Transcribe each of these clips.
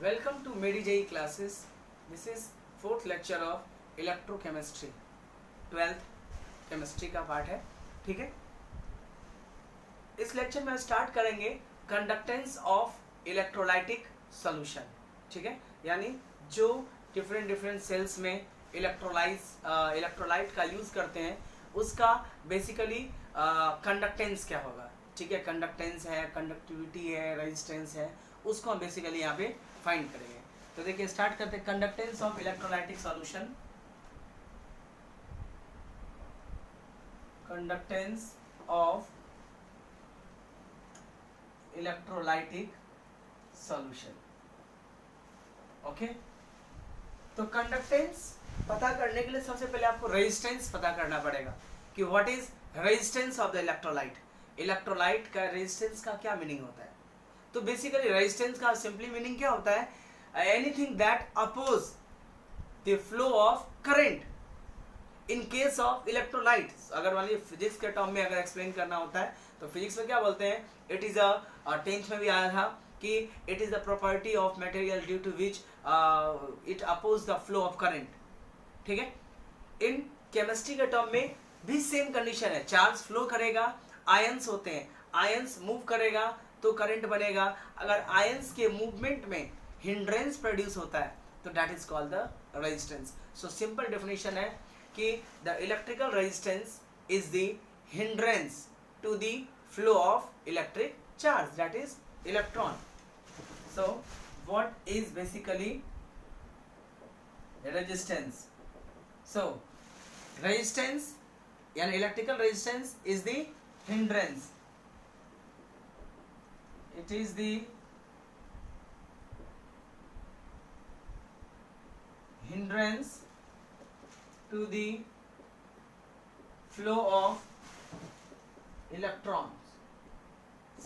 Welcome to MediJE classes. This is fourth lecture of electrochemistry. 12th chemistry का part है. ठीक है, इस लेक्चर में स्टार्ट करेंगे कंडक्टेंस ऑफ इलेक्ट्रोलाइटिक सॉल्यूशन. ठीक है, यानी जो डिफरेंट सेल्स में इलेक्ट्रोलाइट का यूज करते हैं उसका बेसिकली कंडक्टेंस क्या होगा. ठीक है, कंडक्टेंस है, कंडक्टिविटी है, रेजिस्टेंस है, उसको हम बेसिकली यहाँ पे फाइंड करेंगे. तो देखिए स्टार्ट करते हैं. Conductance of electrolytic solution. Conductance of electrolytic solution. Okay, तो कंडक्टेंस पता करने के लिए सबसे पहले आपको रेजिस्टेंस पता करना पड़ेगा कि what is resistance of the electrolyte. Electrolyte का रेजिस्टेंस का क्या मीनिंग होता है. तो बेसिकली रेजिस्टेंस का सिंपली मीनिंग क्या होता है, anything that oppose the flow of current in case of electrolyte. अगर मान लीजिए फिजिक्स के टर्म में अगर एक्सप्लेन करना होता है तो फिजिक्स में क्या बोलते हैं, इट इज अ टेंथ में भी आया था कि it is the property of material due to which it oppose the flow of current. ठीक है, इन केमिस्ट्री के टर्म में भी सेम कंडीशन है. चार्ज फ्लो करेगा, आयंस होते हैं, आयंस मूव करेगा तो करंट बनेगा. अगर आयंस के मूवमेंट में हिंड्रेंस प्रोड्यूस होता है तो that is called the resistance. So simple definition है कि the electrical resistance is the hindrance to the flow of electric charge, that is electron. So what is basically resistance. So resistance यानी electrical resistance is the hindrance. It is the hindrance to the flow of electrons.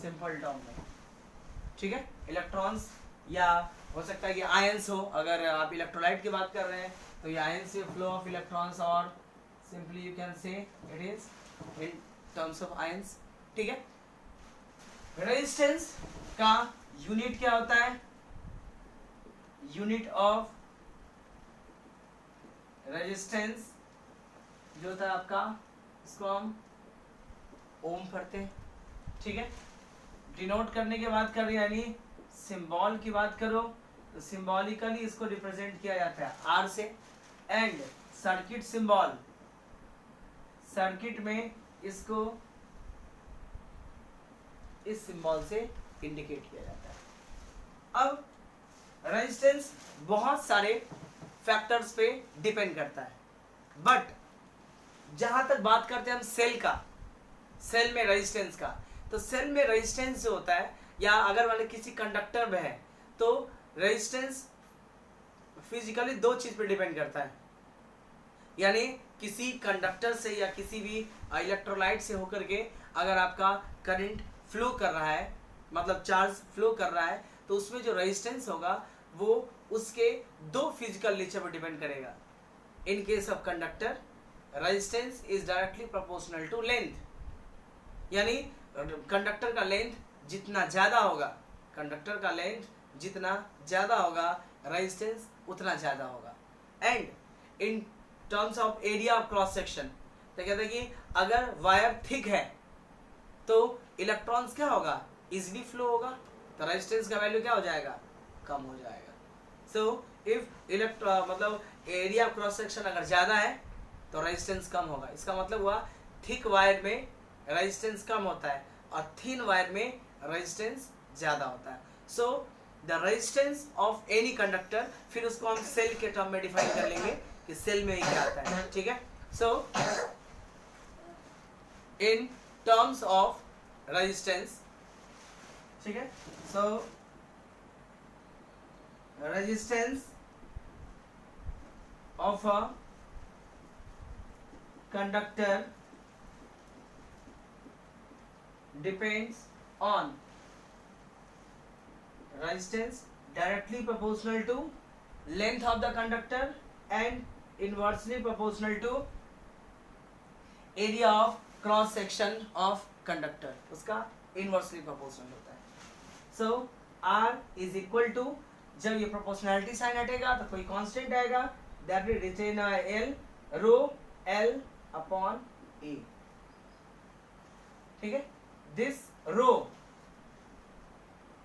Simple term में. ठीक है, electrons या हो सकता है कि ions हो. अगर आप इलेक्ट्रोलाइट की बात कर रहे हैं तो ये आयंस से फ्लो ऑफ इलेक्ट्रॉन्स, और सिंपली यू कैन से it is in terms of ions. ठीक है, रेजिस्टेंस का यूनिट क्या होता है, यूनिट ऑफ रेजिस्टेंस जो होता है आपका, इसको हम ओम पढ़ते हैं. ठीक है, डिनोट करने की बात कर रहे हैं यानी सिंबल की बात करो तो सिंबॉलिकली इसको रिप्रेजेंट किया जाता है आर से. एंड सर्किट सिंबल, सर्किट में इसको इस सिंबल से इंडिकेट किया जाता है. अब रेजिस्टेंस बहुत सारे फैक्टर्स पे डिपेंड करता है, बट जहां तक बात करते हैं हम सेल का, सेल में रेजिस्टेंस का, तो सेल में रेजिस्टेंस जो होता है, या अगर वाले किसी कंडक्टर में है तो रेजिस्टेंस फिजिकली दो चीज पे डिपेंड करता है. यानी किसी कंडक्टर से या किसी भी इलेक्ट्रोलाइट से होकर के अगर आपका करंट फ्लो कर रहा है, मतलब चार्ज फ्लो कर रहा है, तो उसमें जो रेजिस्टेंस होगा वो उसके दो फिजिकल नेचर पर डिपेंड करेगा. In case of conductor resistance is directly proportional to length. यानी कंडक्टर का लेंथ जितना ज्यादा होगा, कंडक्टर का लेंथ जितना ज्यादा होगा, रेजिस्टेंस उतना ज्यादा होगा. And in terms of area of cross section, तो कहते हैं कि अगर वायर थिक है तो इलेक्ट्रॉन्स क्या होगा, इजिली फ्लो होगा, तो रेजिस्टेंस का वैल्यू क्या हो जाएगा, कम हो जाएगा. सो इफ मतलब एरिया ऑफ क्रॉस सेक्शन अगर ज्यादा है तो रेजिस्टेंस कम होगा. इसका मतलब हुआ थिक वायर में रेजिस्टेंस कम होता है और थिन वायर में रेजिस्टेंस ज्यादा होता है. So the resistance of any conductor, फिर उसको हम सेल के टर्म में डिफाइन कर लेंगे कि सेल में ही क्या आता है. ठीक है, सो इन टर्म्स ऑफ रेजिस्टेंस, ठीक है, so resistance of a conductor depends on resistance directly proportional to length of the conductor and inversely proportional to area of cross section of conductor उसका इनवर्सली प्रोपोर्शनल होता है. So R is equal to जब ये proportionality sign हटेगा तो कोई constant आएगा, that will written L rho L upon A, ठीक है। This rho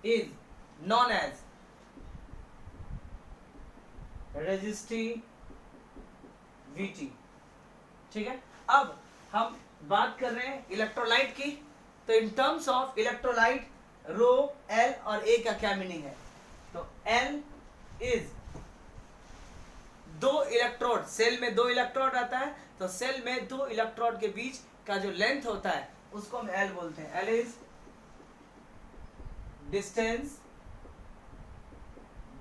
is known as resistivity, ठीक है। अब हम बात कर रहे हैं इलेक्ट्रोलाइट की, तो इन terms of electrolyte rho L और ए का क्या मीनिंग है, तो एल इज दो इलेक्ट्रोड, सेल में दो इलेक्ट्रोड आता है, तो सेल में दो इलेक्ट्रोड के बीच का जो लेंथ होता है उसको हम एल बोलते हैं। L is distance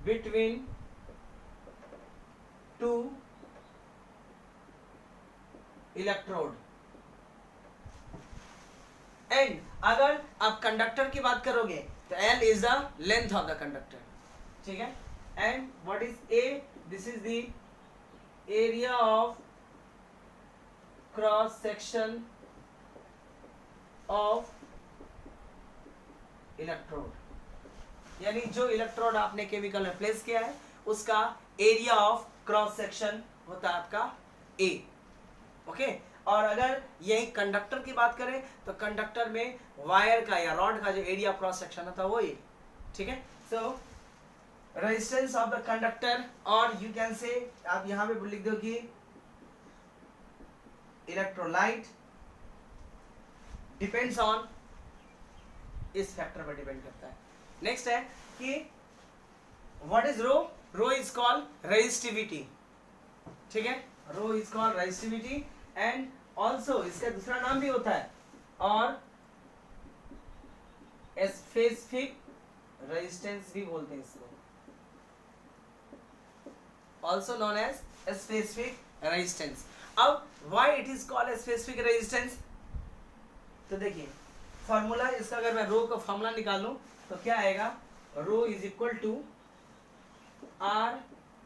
between two electrode. And अगर आप कंडक्टर की बात करोगे तो L is the length of the conductor, ठीक है। And what is a, this is the area of cross section of electrode, यानी जो इलेक्ट्रोड आपने केमिकल में प्लेस किया है उसका एरिया ऑफ क्रॉस सेक्शन होता है आपका ए, ओके। और अगर यही कंडक्टर की बात करें तो कंडक्टर में वायर का या रॉड का जो एरिया क्रॉस सेक्शन होता है वो ये, ठीक है। So resistance of the conductor, और यू कैन से आप यहां पे लिख दो कि इलेक्ट्रोलाइट डिपेंड्स ऑन, इस फैक्टर पर डिपेंड करता है। नेक्स्ट है कि what is rho, rho is called resistivity, ठीक है। Rho is called resistivity and also इसका दूसरा नाम भी होता है और स्पेसिफिक रेजिस्टेंस भी बोलते हैं इसको, also known as specific resistance. अब why it is called specific resistance, तो देखिए फॉर्मूला इसका, अगर मैं रो का फॉर्मूला निकालूं तो क्या आएगा, rho is equal to R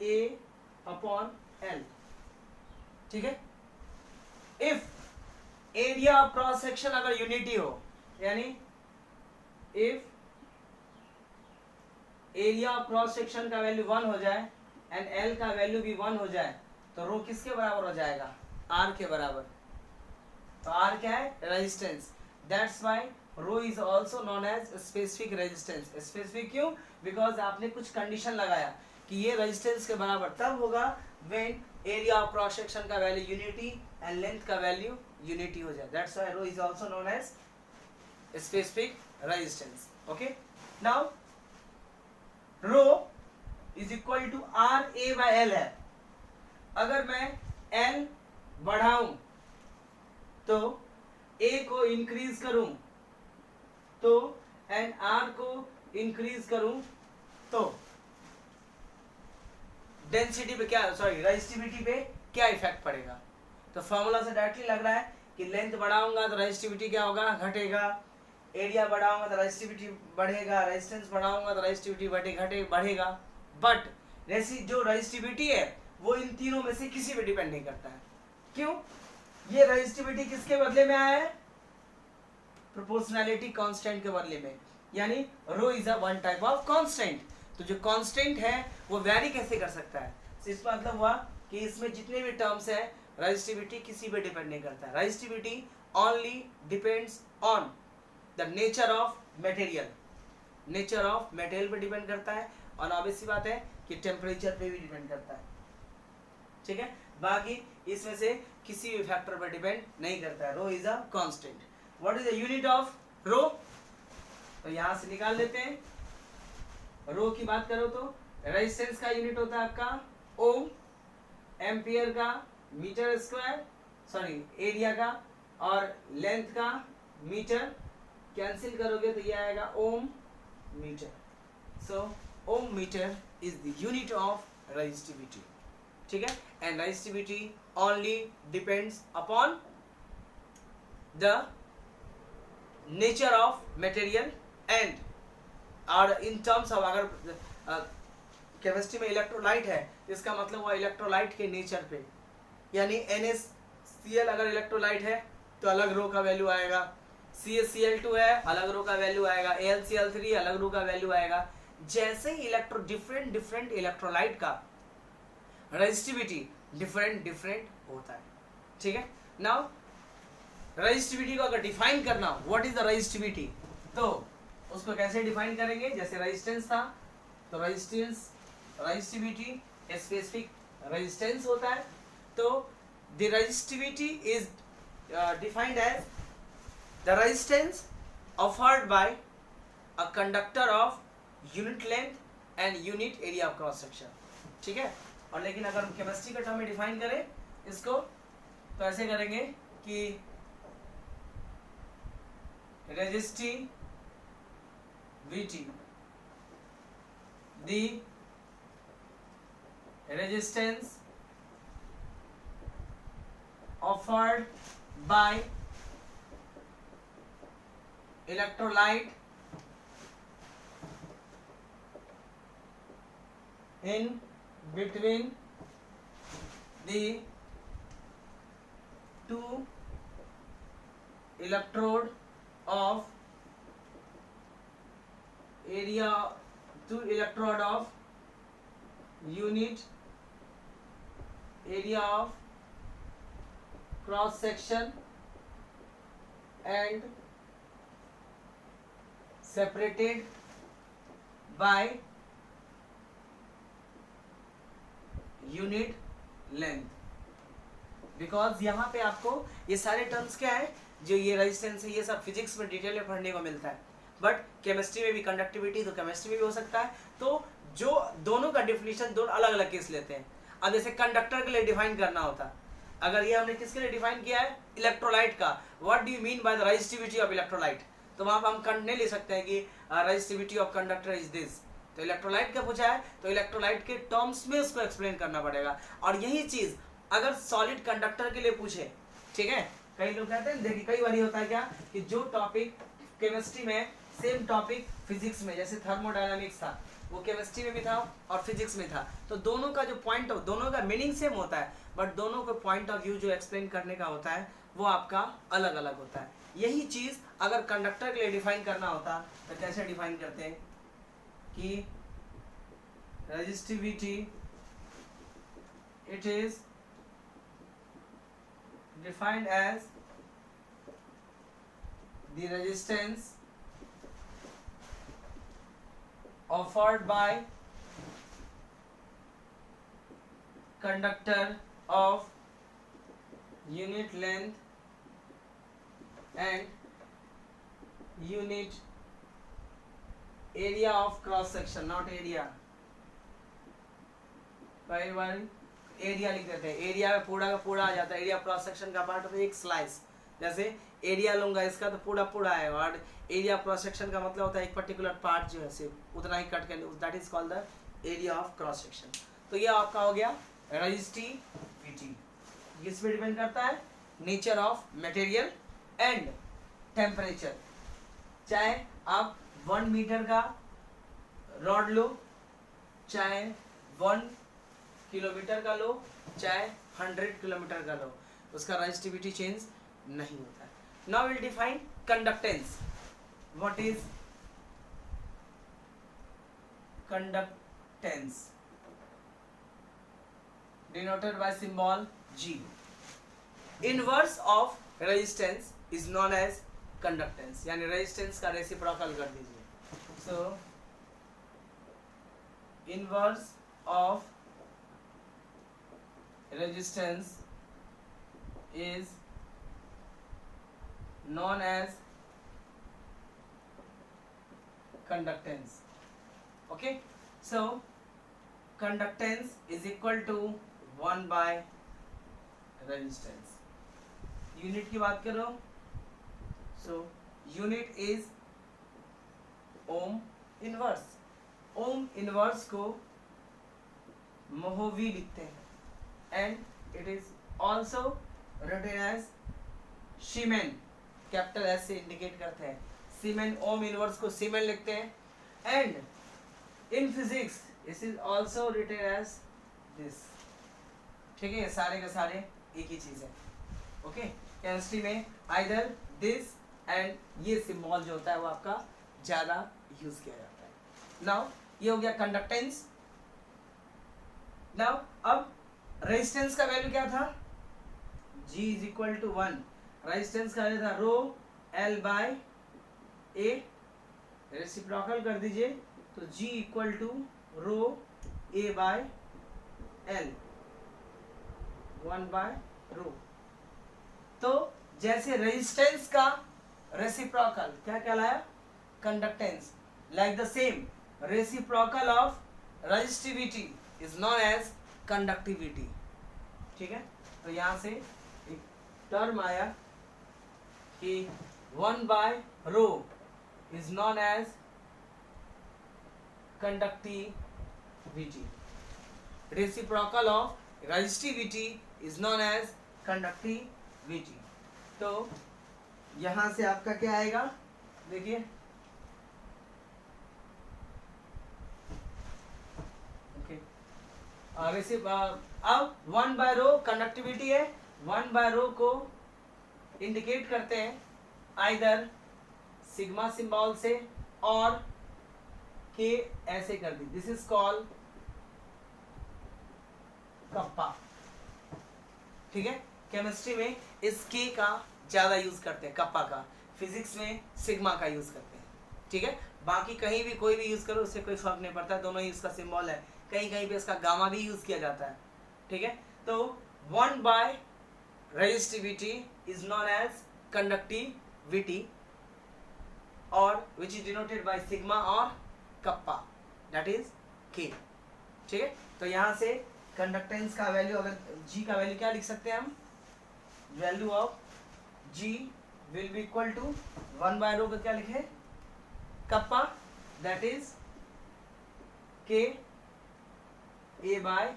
A upon L, ठीक है। If area of cross section अगर यूनिटी हो, यानी if area of cross section का वैल्यू 1 हो जाए एंड एल का वैल्यू भी 1 हो जाए तो रो किसके बराबर हो जाएगा, आर के बराबर। तो आर क्या है, resistance, that's why rho is also known as specific resistance. Specific क्यों, बिकॉज आपने कुछ कंडीशन लगाया कि ये रेजिस्टेंस के बराबर तब होगा when area of cross section का वैल्यू यूनिटी एंड लेंथ का वैल्यू यूनिटी हो जाए, that's why rho is also known as specific resistance, okay. Now rho is equal to R A by L है। अगर मैं एल बढ़ाऊं तो ए को increase करूं तो एंड आर को इंक्रीज करूं तो डेंसिटी पे क्या, सॉरी रेजिस्टिविटी पे क्या इफेक्ट पड़ेगा। तो फॉर्मूला से डायरेक्टली लग रहा है कि लेंथ बढ़ाऊंगा तो रेजिस्टिविटी क्या होगा, घटेगा, एरिया बढ़ाऊंगा तो रेजिस्टिविटी बढ़ेगा, रेजिस्टेंस बढ़ाऊंगा तो रेजिस्टिविटी बढ़ेगा। बट जो रेजिस्टिविटी है वो इन तीनों में से किसी पे डिपेंड नहीं करता है। क्यों, ये रेजिस्टिविटी किसके बदले में आया है, प्रोपोर्शनैलिटी कांस्टेंट के बदले में, यानी rho is a one type of constant. तो जो कांस्टेंट है वो वैरी कैसे कर सकता है, इसका मतलब हुआ कि इसमें जितने भी टर्म्स है रेजिस्टिविटी किसी पे डिपेंड नहीं करता है। Resistivity only depends on the nature of material, nature of material पे डिपेंड करता है, और ऑब्वियस सी बात है कि टेम्परेचर पे भी डिपेंड करता है, ठीक है। बाकी इसमें से किसी भी फैक्टर पर डिपेंड नहीं करता है। Rho is a constant. What is the unit of rho, तो यहां से निकाल लेते हैं। रो की बात करो तो रेजिस्टेंस का यूनिट होता है आपका ओम, एम्पियर का मीटर स्क्वायर, सॉरी एरिया का, और लेंथ का मीटर, कैंसिल करोगे तो ये आएगा ohm metre. So ohm metre is the unit of resistivity, ठीक है। And resistivity only depends upon the nature of material and, और इन टर्म्स ऑफ, अगर केमिस्ट्री में इलेक्ट्रोलाइट है इसका मतलब हुआ इलेक्ट्रोलाइट के नेचर पे, यानी NaCl अगर इलेक्ट्रोलाइट है तो अलग रो का वैल्यू आएगा, CaCl2 है अलग रो का वैल्यू आएगा, AlCl3 अलग रो का वैल्यू आएगा। जैसे ही डिफरेंट डिफरेंट इलेक्ट्रोलाइट का रेजिस्टिविटी डिफरेंट डिफरेंट होता है, ठीक है। नाउ रेजिस्टिविटी को अगर डिफाइन करना, व्हाट इज द रेजिस्टिविटी, तो उसको कैसे डिफाइन करेंगे, जैसे रेजिस्टेंस था तो रेजिस्टिविटी स्पेसिफिक रेजिस्टेंस होता है, तो the resistivity is defined as the resistance offered by a conductor of unit length and unit area of cross section, ठीक है। और लेकिन अगर हम केमिस्ट्री के टर्म में डिफाइन करें इसको तो ऐसे करेंगे कि resistivity the resistance offered by electrolyte in between the two electrode of unit area of cross section and separated by unit length। Because यहाँ पे आपको ये सारे टर्म्स क्या है, जो ये रेजिस्टेंस है, ये सब फिजिक्स में डिटेल में पढ़ने को मिलता है, बट केमिस्ट्री में भी कंडक्टिविटी तो केमिस्ट्री में भी हो सकता है। तो जो दोनों का डिफिनीशन दोनों अलग अलग केस लेते हैं। अब जैसे कंडक्टर के लिए डिफाइन करना होता, अगर ये हमने किसके लिए डिफाइन किया है, इलेक्ट्रोलाइट का, what do you mean by the resistivity of electrolyte, तो वहां पर हम नहीं ले सकते हैं कि resistivity of conductor is this, तो इलेक्ट्रोलाइट का पूछा है तो इलेक्ट्रोलाइट के टर्म्स में उसको एक्सप्लेन करना पड़ेगा। और यही चीज अगर सॉलिड कंडक्टर के लिए पूछे, ठीक है, कई लोग कहते हैं, देखिए कई बार होता है क्या कि जो टॉपिक केमिस्ट्री में सेम टॉपिक फिजिक्स में, जैसे थर्मोडायनामिक्स था, वो केमिस्ट्री में भी था और फिजिक्स में था, तो दोनों का जो पॉइंट ऑफ, दोनों का मीनिंग सेम होता है, बट दोनों को पॉइंट ऑफ व्यू जो एक्सप्लेन करने का होता है वो आपका अलग अलग होता है। यही चीज अगर कंडक्टर के लिए डिफाइन करना होता तो कैसे डिफाइन करते हैं कि resistivity it is defined as the resistance offered by conductor of unit length and unit area of cross section, not area, कई बार एरिया लिख देते हैं, एरिया में पूरा का पूरा आ जाता है, एरिया क्रॉस सेक्शन का पार्ट एक स्लाइस, जैसे एरिया लूंगा इसका तो पूरा पूरा है, और एरिया क्रॉस सेक्शन का मतलब होता है एक पर्टिकुलर पार्ट जो है सिर्फ उतना ही कट करने, that is called the area of cross section. तो ये आपका हो गया रेजिस्टिविटी, किस पे डिपेंड करता है, nature of material and temperature. चाहे आप 1 मीटर का रॉड लो, चाहे 1 किलोमीटर का लो, चाहे 100 किलोमीटर का लो, उसका रेजिस्टिविटी चेंज नहीं होता है। Now will define conductance. What is conductance? Denoted by symbol G। Inverse of resistance is known as conductance, यानी रेजिस्टेंस का रेसिप्रोकल कर दीजिए। So inverse of resistance is known as conductance। Okay, so conductance is equal to 1 by resistance। Unit की बात करो, so unit is ohm inverse. Om inverse को मोहवी लिखते हैं, and it is also written as Siemens, capital S से indicate करते हैं। Siemens ohm inverse को सीमेन लिखते हैं, and in physics this is also written as this. ठीक है, ये सारे के सारे एक ही चीज है। ओके, केमिस्ट्री में आइदर दिस एंड ये सिंबल जो होता है वो आपका ज्यादा यूज किया जाता है। नाउ ये हो गया कंडक्टेंस। नाउ अब रेजिस्टेंस का वैल्यू क्या था, G is equal to 1, resistance का वैल्यू था rho L by A, reciprocal कर दीजिए तो G equal to rho A by L, 1 by rho. तो जैसे रेजिस्टेंस का रेसिप्रोकल क्या कहलाया, conductance, like the same reciprocal of resistivity is known as conductivity. ठीक है, तो यहां से एक टर्म आया कि 1 by rho is known as conductivity, reciprocal of resistivity is known as conductivity. तो यहां से आपका क्या आएगा, देखिए ओके, अब 1 बाय रो कंडक्टिविटी है, 1 बाय रो को इंडिकेट करते हैं आइदर सिग्मा सिंबल से और के ऐसे कर दी, दिस इज कॉल्ड कप्पा। ठीक है, केमिस्ट्री में इस के का ज्यादा यूज करते हैं, कप्पा का, फिजिक्स में सिग्मा का यूज करते हैं। ठीक है, बाकी कहीं भी कोई भी यूज करो उससे कोई फर्क नहीं पड़ता, दोनों ही इसका सिंबल है, कहीं कहीं पे इसका गामा भी यूज किया जाता है। ठीक है, तो 1 by resistivity is known as conductivity और which is denoted by sigma और कप्पा, दैट इज के। ठीक है, तो यहां से कंडक्टेंस का वैल्यू, अगर G का वैल्यू क्या लिख सकते हैं हम, value of G will be equal to 1 by rho का क्या लिखे, kappa, that is K A by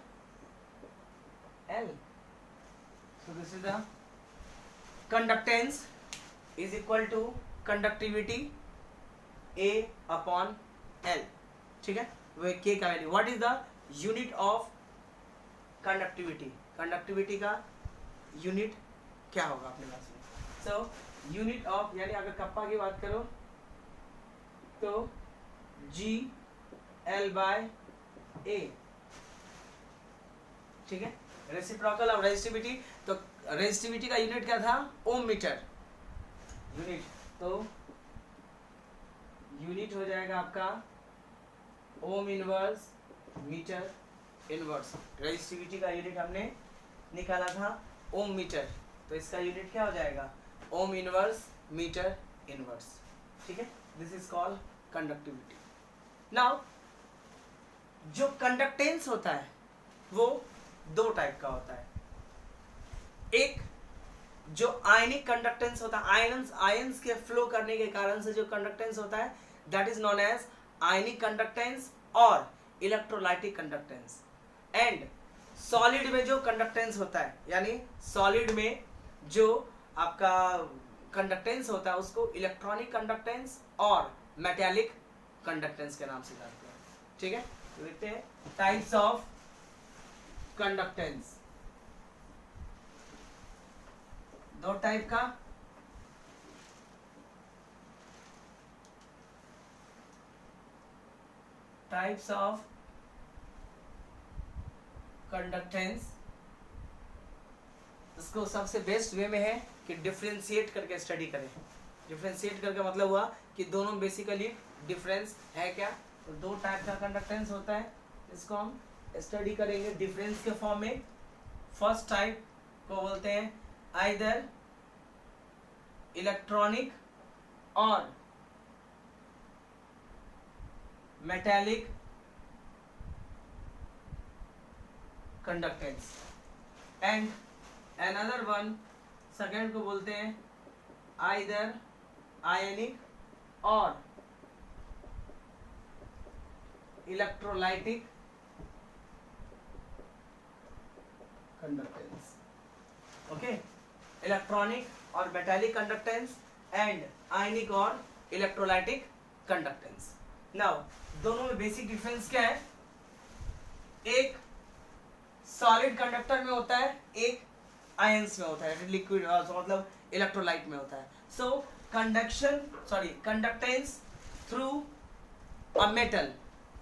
L। So this is the conductance is equal to conductivity A upon L। ठीक है, वो K का value. What is the unit of conductivity? Conductivity का unit क्या होगा अपने पास में? So unit of, यानी अगर कप्पा की बात करो तो G L बाय A। ठीक है, रेसिप्रोकल ऑफ रेजिस्टिविटी, तो रेजिस्टिविटी का यूनिट क्या था, ओम मीटर यूनिट, तो यूनिट हो जाएगा आपका ohm inverse metre inverse. Resistivity का यूनिट हमने निकाला था ओम मीटर, तो इसका यूनिट क्या हो जाएगा, ओम इनवर्स मीटर इनवर्स। ठीक है, this is called conductivity. Now जो कंडक्टेंस होता है वो दो टाइप का होता है, एक जो आयनिक कंडक्टेंस होता है, आयंस के फ्लो करने के कारण से जो कंडक्टेंस होता है that is known as ionic conductance और इलेक्ट्रोलाइटिक कंडक्टेंस। एंड सॉलिड में जो कंडक्टेंस होता है, यानी सॉलिड में जो आपका कंडक्टेंस होता है उसको इलेक्ट्रॉनिक कंडक्टेंस और मेटालिक कंडक्टेंस के नाम से जानते हैं। ठीक है, तो देखते हैं टाइप्स ऑफ कंडक्टेंस, दो टाइप का, टाइप्स ऑफ कंडक्टेंस। इसको सबसे बेस्ट वे में है कि डिफरेंशिएट करके स्टडी करें। डिफरेंशिएट करके मतलब हुआ कि दोनों बेसिकली डिफरेंस है क्या, तो दो टाइप का कंडक्टेंस होता है, इसको हम स्टडी करेंगे डिफरेंस के फॉर्म में। फर्स्ट टाइप को बोलते हैं आइदर इलेक्ट्रॉनिक और metallic conductance, and another one second को बोलते हैं आइदर आयनिक और इलेक्ट्रोलाइटिक कंडक्टेंस। ओके, इलेक्ट्रॉनिक और मेटालिक कंडक्टेंस एंड आयनिक और इलेक्ट्रोलाइटिक कंडक्टेंस। नाउ दोनों में बेसिक डिफरेंस क्या है, एक सॉलिड कंडक्टर में होता है, एक आयंस में होता है, लिक्विड मतलब इलेक्ट्रोलाइट में होता है। सो कंडक्टेंस थ्रू अ मेटल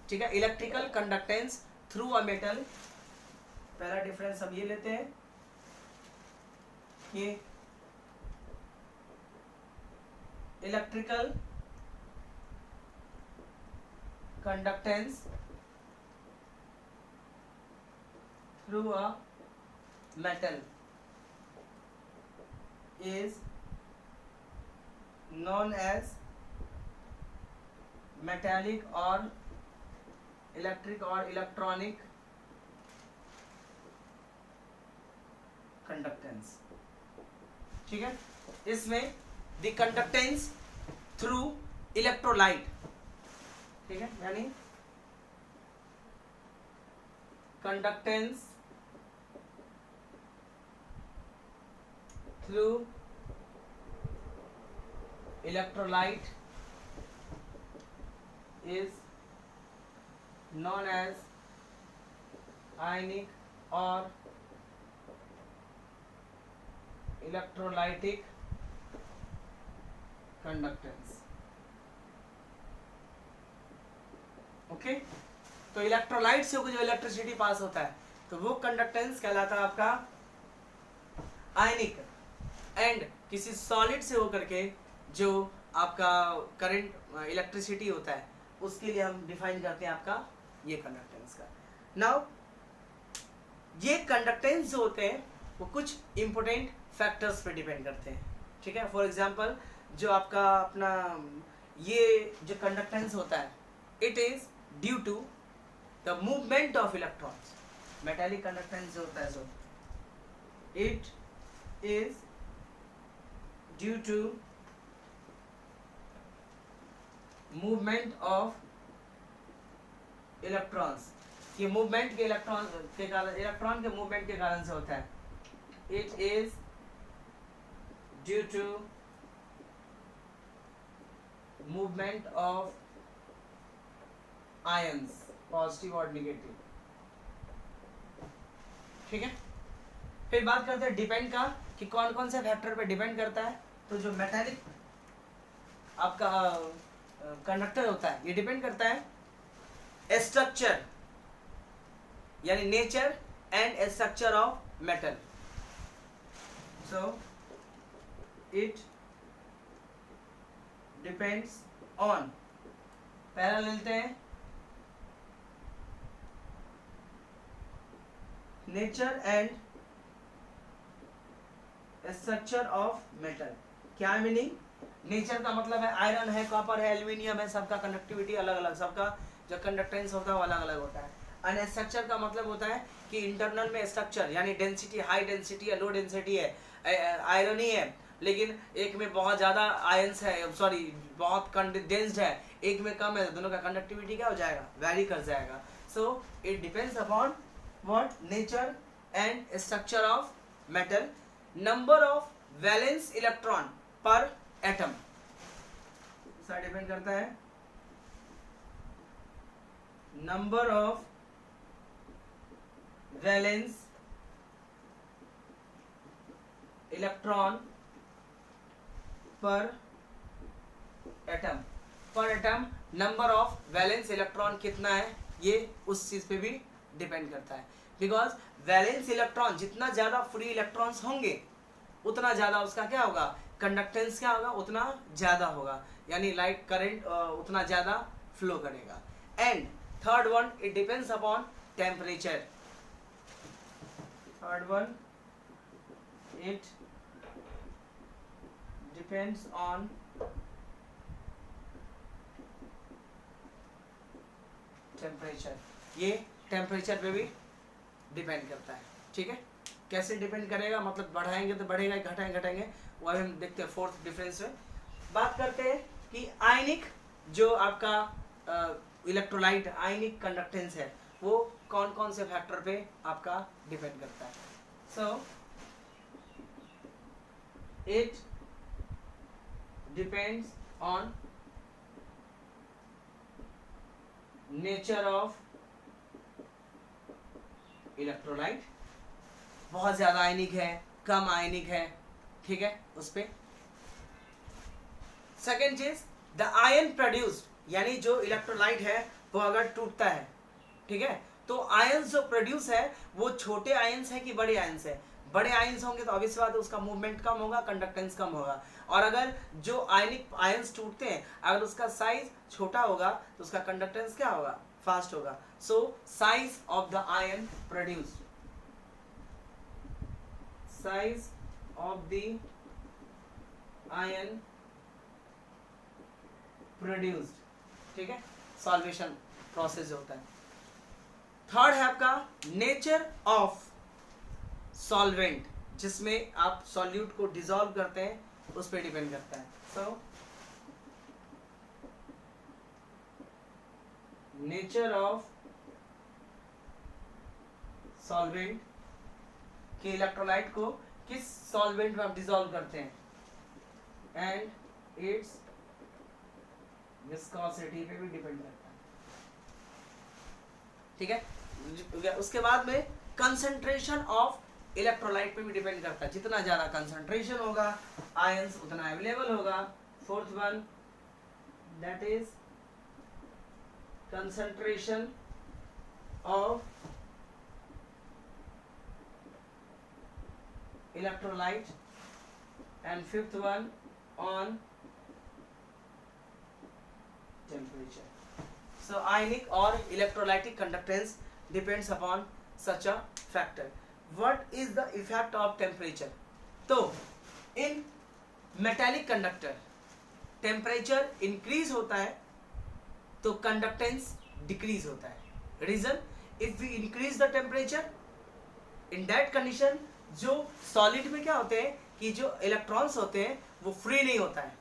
ठीक है। Electrical conductance through a metal, पहला डिफरेंस हम ये लेते हैं कि electrical conductance through a metal is known as metallic or electric or electronic conductance, ठीक है। इसमें the conductance through electrolyte, ठीक है, यानी conductance through electrolyte is known as ionic or electrolytic conductance, okay. तो इलेक्ट्रोलाइट से जो इलेक्ट्रिसिटी पास होता है तो वो कंडक्टेंस कहलाता है आपका आयनिक, एंड किसी सॉलिड से होकर के जो आपका करंट इलेक्ट्रिसिटी होता है उसके लिए हम डिफाइन करते हैं आपका ये कंडक्टेंस का। नाउ ये कंडक्टेंस जो होते हैं वो कुछ इंपॉर्टेंट फैक्टर्स पे डिपेंड करते हैं, ठीक है। फॉर एग्जांपल जो आपका अपना ये जो कंडक्टेंस होता है it is due to the movement of electrons. Metallic conductance जो होता है so it is due to movement of electrons, ये मूवमेंट के इलेक्ट्रॉन के कारण, इलेक्ट्रॉन के मूवमेंट के कारण से होता है। It is due to movement of ions, positive और निगेटिव, ठीक है। फिर बात करते हैं डिपेंड का कि कौन कौन से फैक्टर पे डिपेंड करता है। तो जो मेटालिक आपका कंडक्टर होता है ये डिपेंड करता है स्ट्रक्चर यानी nature and structure of metal. So it depends on, पहला लेते हैं nature and structure of metal. क्या मीनिंग? नेचर का मतलब है आयरन है, कॉपर है, एल्यूमिनियम है, सबका कंडक्टिविटी अलग अलग, सबका जो कंडक्टेंस होता है वो अलग अलग होता है। एंड स्ट्रक्चर का मतलब होता है कि इंटरनल में स्ट्रक्चर यानी डेंसिटी, हाई डेंसिटी है, लो डेंसिटी है, आयरन ही है लेकिन एक में बहुत ज़्यादा आयंस है, सॉरी बहुत कंडेंस्ड है, एक में कम है, दोनों का कंडक्टिविटी क्या हो जाएगा, वेरी कर जाएगा। So it depends upon what, nature and structure of metal. Number of valence electron पर एटम इसका डिपेंड करता है नंबर ऑफ वैलेंस इलेक्ट्रॉन पर एटम। पर atom number of valence electron कितना है ये उस चीज पे भी डिपेंड करता है, बिकॉज वैलेंस इलेक्ट्रॉन जितना ज्यादा फ्री इलेक्ट्रॉन्स होंगे उतना ज्यादा उसका क्या होगा, कंडक्टेंस क्या होगा, उतना ज्यादा होगा, यानी लाइट करंट उतना ज्यादा फ्लो करेगा। And third one it depends upon temperature. Third one it depends on temperature. ये टेम्परेचर पे भी डिपेंड करता है, ठीक है। कैसे डिपेंड करेगा, मतलब बढ़ाएंगे तो बढ़ेगा, घटाएंगे घटाएंगे, वो अभी हम देखते हैं फोर्थ डिफरेंस में। बात करते हैं कि आयनिक जो आपका इलेक्ट्रोलाइट आयनिक कंडक्टेंस है वो कौन कौन से फैक्टर पे आपका डिपेंड करता है। So it depends on nature of electrolyte, बहुत ज्यादा आयनिक है, कम आयनिक है, ठीक है, उस पे। सेकेंड चीज द आयन प्रोड्यूस्ड, यानी जो इलेक्ट्रोलाइट है वो अगर टूटता है, ठीक है, तो आयंस जो प्रोड्यूस है वो छोटे आयंस है कि बड़े आयंस है? बड़े आयंस होंगे तो ऑब्वियस बात है उसका मूवमेंट कम होगा, कंडक्टेंस कम होगा। और अगर जो आयनिक आयंस टूटते हैं अगर उसका साइज छोटा होगा तो उसका कंडक्टेंस क्या होगा? फास्ट होगा। So size of the ion produced, size of the ion produced, ठीक है, सॉल्वेशन प्रोसेस होता है। थर्ड है आपका नेचर ऑफ सॉल्वेंट, जिसमें आप सॉल्यूट को डिसॉल्व करते हैं उस पर डिपेंड करता है। सो नेचर ऑफ सॉल्वेंट के इलेक्ट्रोलाइट को किस सॉल्वेंट में आप डिसॉल्व करते हैं, एंड इट्स विस्कोसिटी पे भी डिपेंड करता है, ठीक है। उसके बाद में कंसंट्रेशन ऑफ इलेक्ट्रोलाइट पे भी डिपेंड करता है, जितना ज्यादा कंसंट्रेशन होगा आयंस उतना अवेलेबल होगा। Fourth one that is concentration of electrolyte, and fifth one on temperature. So ionic or electrolytic conductance depends upon such a factor. What is the effect of temperature? तो in metallic conductor temperature increase होता है तो conductance decrease होता है। Reason, if we increase the temperature in that condition, जो solid में क्या होते हैं कि जो electrons होते हैं वो free नहीं होता है,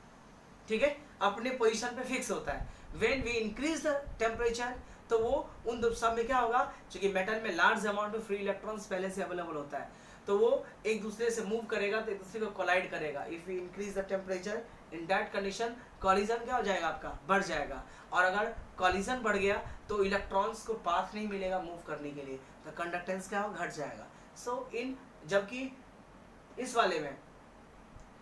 ठीक है, अपने पोजीशन पे फिक्स होता है। When we increase the temperature तो वो उन सब में क्या होगा, क्योंकि मेटल में लार्ज अमाउंट में फ्री इलेक्ट्रॉन्स पहले से अवेलेबल होता है तो वो एक दूसरे से मूव करेगा तो एक दूसरे को कोलाइड करेगा। If we increase the temperature in that condition collision क्या हो जाएगा आपका, बढ़ जाएगा। और अगर कॉलिजन बढ़ गया तो इलेक्ट्रॉन्स को पाथ नहीं मिलेगा मूव करने के लिए, तो कंडक्टेंस क्या होगा, घट जाएगा। सो इन जबकि इस वाले में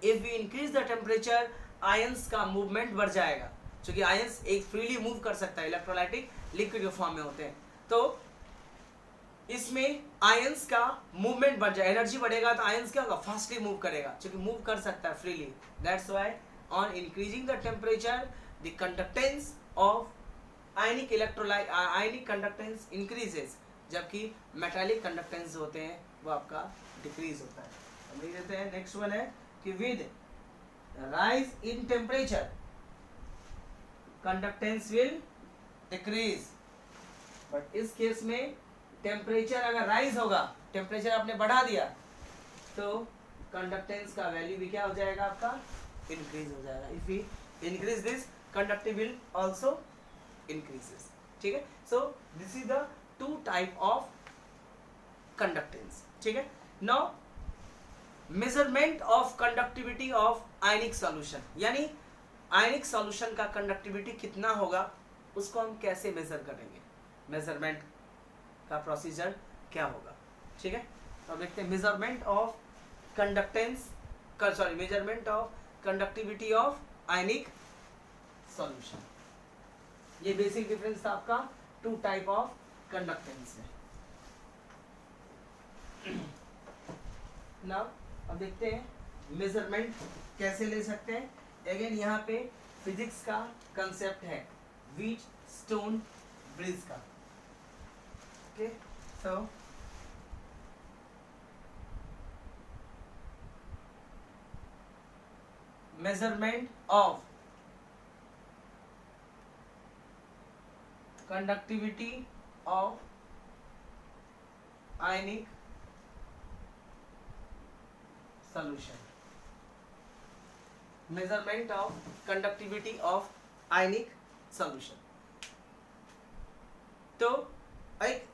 if we increase the temperature ions का मूवमेंट बढ़ जाएगा, क्योंकि आयंस एक फ्रीली मूव कर सकता है, इलेक्ट्रोलाइटिक लिक्विड के फॉर्म में होते हैं, तो इसमें आयंस का मूवमेंट बढ़ जाए, एनर्जी बढ़ेगा तो आयंस क्या होगा, फास्टली मूव करेगा, क्योंकि मूव कर सकता है freely. That's why on increasing the temperature the conductance of ionic electrolyte ionic conductance increases, जबकि मेटालिक कंडक्टेंस होते हैं वो आपका डिक्रीज होता है। हम लिख देते हैं नेक्स्ट वन है कि with rise in temperature conductance will decrease. But इस केस में टेम्परेचर अगर राइज होगा, टेम्परेचर आपने बढ़ा दिया तो कंडक्टेंस का वैल्यू भी क्या हो जाएगा आपका, इंक्रीज हो जाएगा। If we increase this conductive will also increases, ठीक है। So this is the two type of conductance, ठीक है। Now measurement of conductivity of ionic solution, यानी आयनिक सॉल्यूशन का कंडक्टिविटी कितना होगा उसको हम कैसे मेजर करेंगे, मेजरमेंट का प्रोसीजर क्या होगा, ठीक है। तो देखते हैं measurement of conductance measurement of conductivity of ionic solution. ये बेसिक डिफरेंस था आपका टू टाइप ऑफ कंडक्टेंस में। नाउ अब देखते हैं मेजरमेंट कैसे ले सकते हैं। अगेन यहाँ पे फिजिक्स का कंसेप्ट है व्हीट स्टोन ब्रिज का, okay. So measurement of conductivity of ionic solution, measurement of conductivity of ionic solution। तो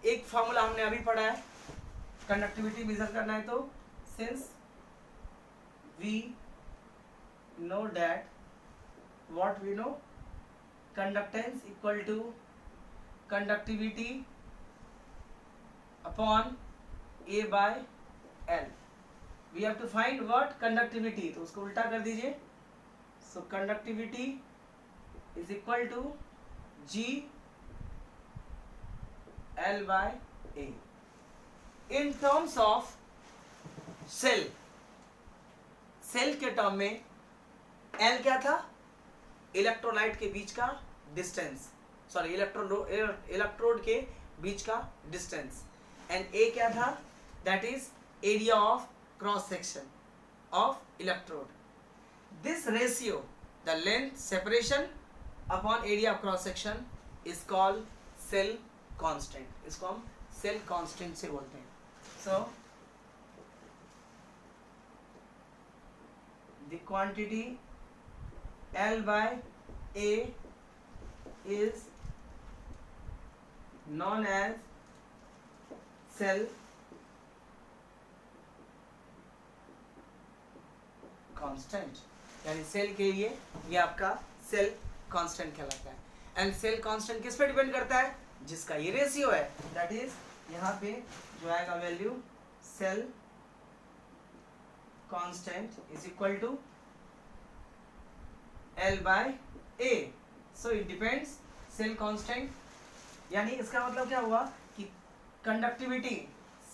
एक फॉर्मूला हमने अभी पढ़ा है, कंडक्टिविटी मेजर करना है तो since we know that what we know conductance equal to conductivity upon A by L, we have to find what conductivity, तो उसको उल्टा कर दीजिए। so conductivity is equal to G L by A. In terms of cell, cell के term में L क्या था? Electrolyte के बीच का डिस्टेंस, सॉरी इलेक्ट्रोड के बीच का डिस्टेंस, एंड A क्या था? That is area of cross section of electrode. This ratio, the length separation upon area of cross section is called cell constant. इसको हम सेल कांस्टेंट से बोलते हैं. So the quantity L by A is known as cell constant. यानी cell के लिए ये आपका सेल कांस्टेंट कहलाता है. एंड सेल कांस्टेंट किस पे डिपेंड करता है? जिसका ये रेशियो है, दैट इज यहाँ पे जो आएगा value cell constant is equal to L by A. So it depends cell constant, यानी इसका मतलब क्या हुआ कि कंडक्टिविटी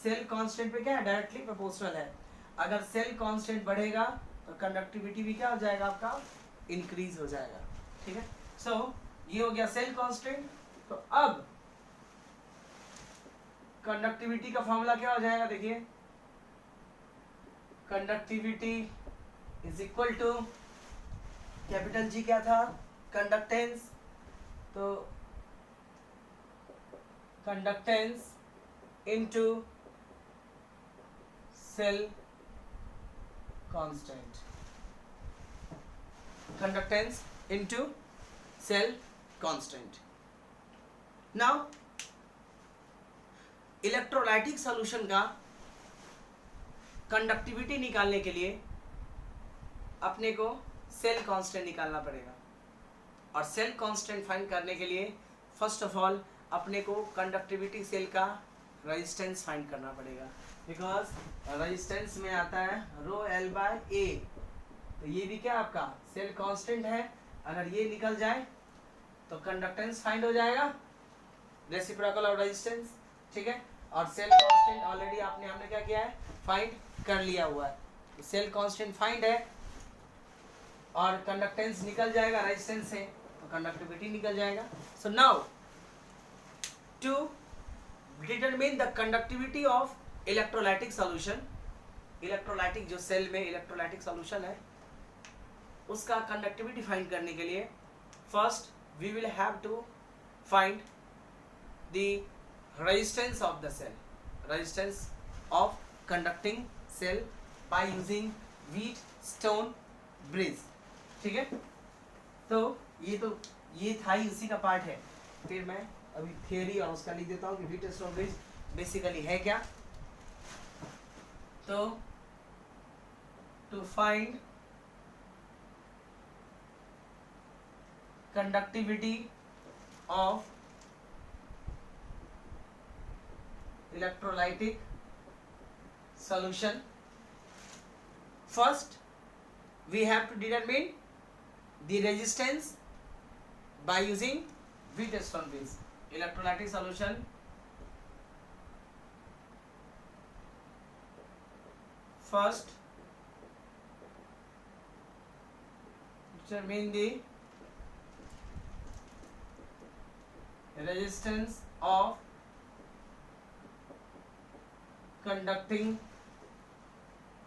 सेल कांस्टेंट पे क्या है? डायरेक्टली प्रोपोर्शनल है. अगर सेल कांस्टेंट बढ़ेगा तो कंडक्टिविटी भी क्या हो जाएगा? आपका इंक्रीज हो जाएगा. ठीक है. सो ये हो गया सेल कांस्टेंट. तो अब कंडक्टिविटी का फॉर्मूला क्या हो जाएगा? देखिए, conductivity is equal to capital G क्या था? कंडक्टेंस. तो conductance into cell constant. Conductance into cell constant. Now electrolytic solution का कंडक्टिविटी निकालने के लिए अपने को सेल कांस्टेंट निकालना पड़ेगा. और सेल कांस्टेंट फाइंड करने के लिए फर्स्ट ऑफ ऑल अपने को कंडक्टिविटी सेल का रेजिस्टेंस फाइंड करना पड़ेगा. बिकॉज रेजिस्टेंस में आता है रो L बाय A. तो ये भी क्या आपका सेल कांस्टेंट है. अगर ये निकल जाए तो कंडक्टेंस फाइंड हो जाएगा, रेसिप्रोकल ऑफ रेजिस्टेंस. ठीक है. और सेल कांस्टेंट ऑलरेडी हमने क्या किया है? फाइंड कर लिया हुआ है. तो सेल कांस्टेंट फाइंड है और कंडक्टेंस निकल जाएगा रेजिस्टेंस से, तो कंडक्टिविटी निकल जाएगा. So now to determine the conductivity of electrolytic solution, electrolytic जो सेल में इलेक्ट्रोलाइटिक सॉल्यूशन है उसका कंडक्टिविटी फाइंड करने के लिए first we will have to find the resistance of the cell, resistance of conducting cell by using Wheatstone bridge. ठीक है. तो ये था ही उसी का पार्ट है. फिर मैं अभी थियरी और उसका लिख देता हूँ कि व्हीटस्टोन ब्रिज बेसिकली है क्या. तो to find conductivity of electrolytic solution, first we have to determine the resistance by using Wheatstone bridge. Electrolytic solution, first determine the resistance of conducting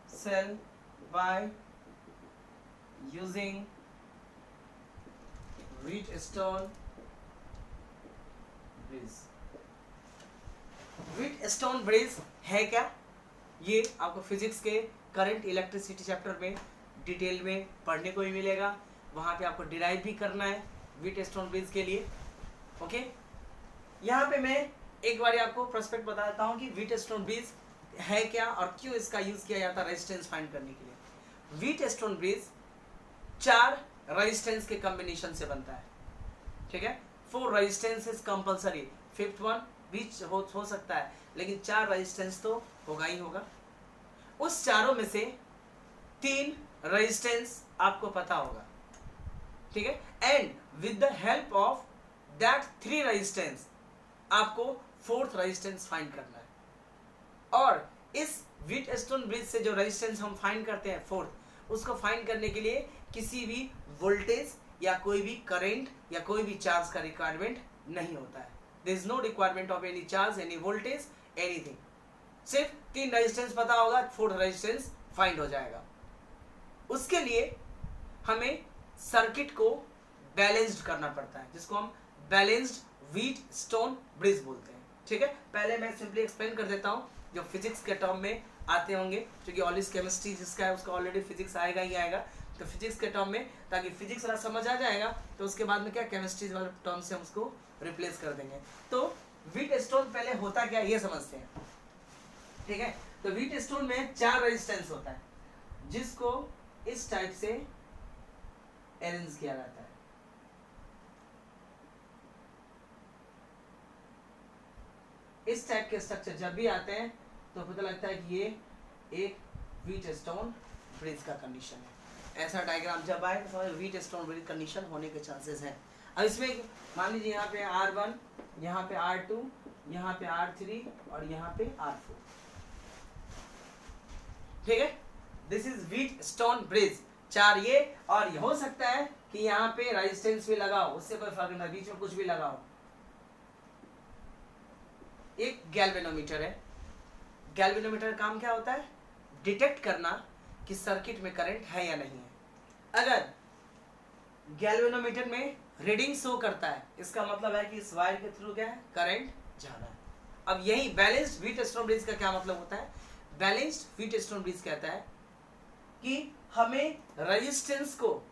cell by using Wheatstone bridge. Wheatstone bridge है क्या? ये आपको physics के current electricity chapter में detail में पढ़ने को ही मिलेगा. वहाँ पे आपको डिराइव भी करना है व्हीटस्टोन ब्रिज के लिए. ओके. यहाँ पे मैं एक बार आपको प्रोस्पेक्ट बता देता हूँ कि व्हीटस्टोन ब्रिज है क्या और क्यों इसका यूज किया जाता है रेजिस्टेंस फाइंड करने के लिए. व्हीटस्टोन ब्रिज 4 रेजिस्टेंस के कॉम्बिनेशन से बनता है. ठीक है. 4 resistance is compulsory, 5th one भी हो सकता है, लेकिन 4 रेजिस्टेंस तो होगा ही होगा. उस चारों में से 3 रेजिस्टेंस आपको पता होगा. ठीक है. And with the help of that 3 resistance आपको फोर्थ रेजिस्टेंस फाइंड करना है। और इस व्हीटस्टोन ब्रिज से जो रेजिस्टेंस हम फाइंड करते हैं फोर्थ, उसको फाइंड करने के लिए किसी भी वोल्टेज या कोई भी करंट या कोई भी चार्ज का रिक्वायरमेंट नहीं होता है। There is no requirement of any charge, any voltage, anything. सिर्फ 3 रेजिस्टेंस पता होगा, फोर्थ रेजिस्टेंस फाइंड हो जाएगा। उसके लिए हमें सर्किट को बैलेंस्ड करना पड़ता है, जिसको हम बैलेंस्ड व्हीटस्टोन ब्रिज बोलते हैं। ठीक है, पहले मैं सिंपली एक्सप्लेन कर देता हूँ जो फिजिक्स के टर्म में आते होंगे, क्योंकि ऑलवेज केमिस्ट्री जिसका है उसका ऑलरेडी फिजिक्स आएगा ही आएगा, तो फिजिक्स के टर्म में, ताकि फिजिक्स वाला समझ आ जाएगा तो उसके बाद में क्या केमिस्ट्री वाले टर्म से हम उसको रिप्लेस कर देंगे। तो व्हीटस्टोन पहले होता क्या ये समझते हैं। ठीक है, तो व्हीटस्टोन में 4 रेजिस्टेंस होता है, जिसको इस टाइप से अरेंज किया जाता है। इस टाइप के स्ट्रक्चर जब भी आते हैं तो पता लगता है कि ये एक व्हीटस्टोन ब्रिज का कंडीशन है। ऐसा डायग्राम जब आए तो समझ व्हीटस्टोन ब्रिज कंडीशन होने के चांसेस हैं। अब इसमें मान लीजिए यहाँ पे R1, यहाँ पे R2, यहाँ पे R3 और यहाँ पे R4। ठीक है, दिस इज व्हीटस्टोन ब्रिज। 4 ये, और ये हो सकता है कि यहाँ पे रेजिस्टेंस भी लगाओ, उससे कोई फर्क नहीं, बीच में कुछ भी लगाओ। एक गैल्वेनोमीटर है। गैल्वेनोमीटर का काम क्या होता है? डिटेक्ट करना कि सर्किट में करंट है या नहीं है। अगर गैल्वेनोमीटर में रीडिंग शो करता है, इसका मतलब है कि इस वायर के थ्रू क्या है, करंट जा रहा है। अब यही बैलेंस्ड व्हीटस्टोन ब्रिज का क्या मतलब होता है? बैलेंस्ड व्हीटस्टोन ब्रिज कहता है कि हमें रेजिस्टेंस को